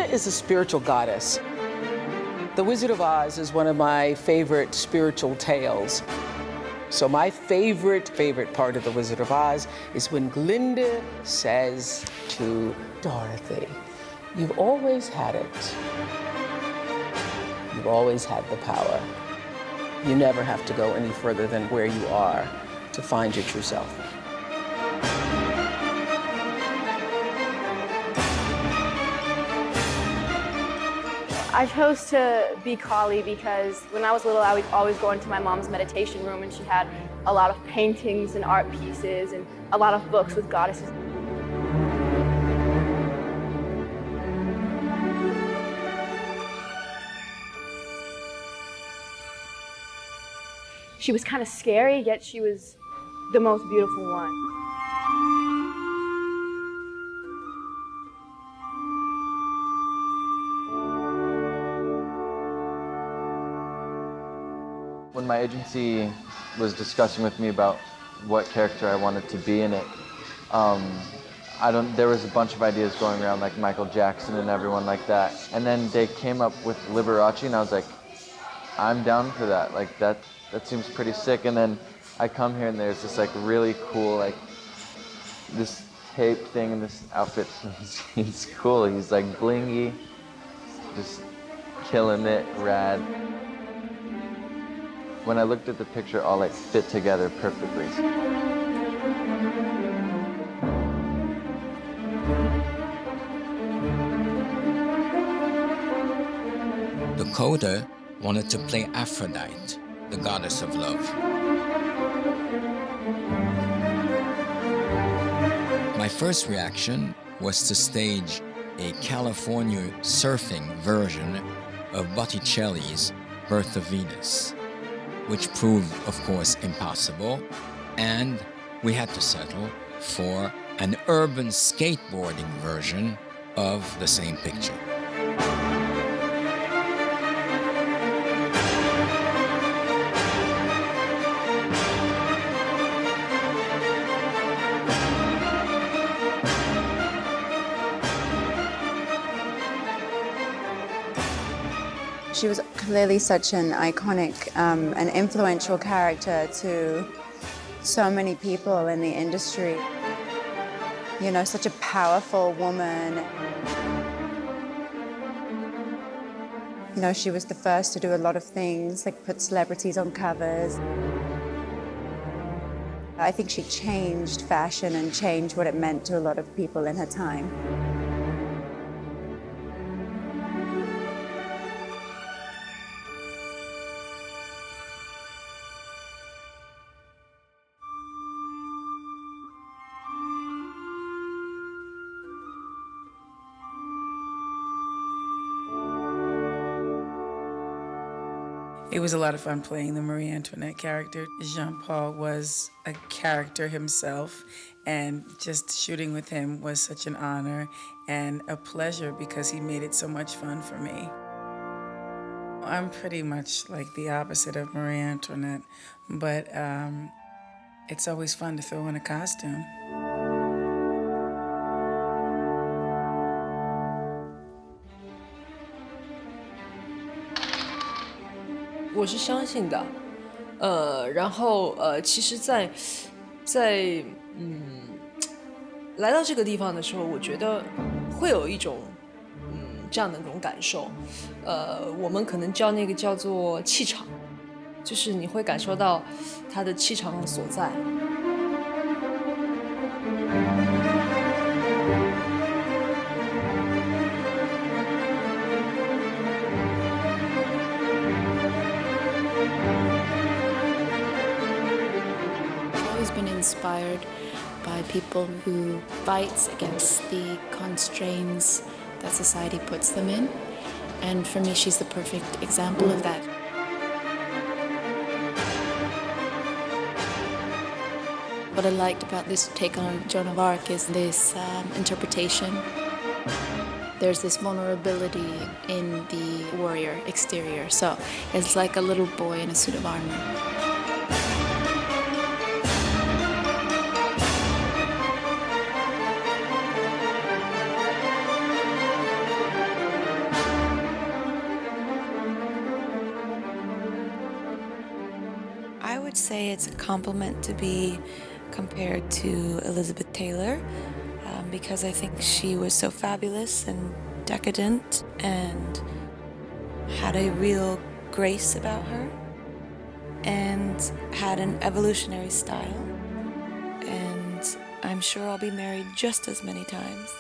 Glinda is a spiritual goddess. The Wizard of Oz is one of my favorite spiritual tales. So my favorite part of The Wizard of Oz is when Glinda says to Dorothy, "You've always had it. You've always had the power. You never have to go any further than where you are to find your true self." I chose to be Kali because when I was little, I would always go into my mom's meditation room, and she had a lot of paintings and art pieces and a lot of books with goddesses. She was kind of scary, yet she was the most beautiful one. When my agency was discussing with me about what character I wanted to be in it, there was a bunch of ideas going around, like Michael Jackson and everyone like that. And then they came up with Liberace, and I was like, I'm down for that. Like that seems pretty sick. And then I come here and there's this like really cool, like this tape thing in this outfit. He's cool. He's like blingy, just killing it, rad. When I looked at the picture, all like fit together perfectly. Dakota wanted to play Aphrodite, the goddess of love. My first reaction was to stage a California surfing version of Botticelli's Birth of Venus, which proved, of course, impossible, and we had to settle for an urban skateboarding version of the same picture. She was clearly such an iconic and influential character to so many people in the industry. You know, such a powerful woman. You know, she was the first to do a lot of things, like put celebrities on covers. I think she changed fashion and changed what it meant to a lot of people in her time. It was a lot of fun playing the Marie Antoinette character. Jean-Paul was a character himself, and just shooting with him was such an honor and a pleasure because he made it so much fun for me. I'm pretty much like the opposite of Marie Antoinette, but it's always fun to throw in a costume. 我是相信的，然后其实在来到这个地方的时候，我觉得会有一种这样的一种感受，我们可能那个叫做气场，就是你会感受到它的气场所在。Inspired by people who fight against the constraints that society puts them in. And for me, she's the perfect example of that. What I liked about this take on Joan of Arc is this interpretation. There's this vulnerability in the warrior exterior. So it's like a little boy in a suit of armor. I would say it's a compliment to be compared to Elizabeth Taylor because I think she was so fabulous and decadent and had a real grace about her and had an evolutionary style. And I'm sure I'll be married just as many times.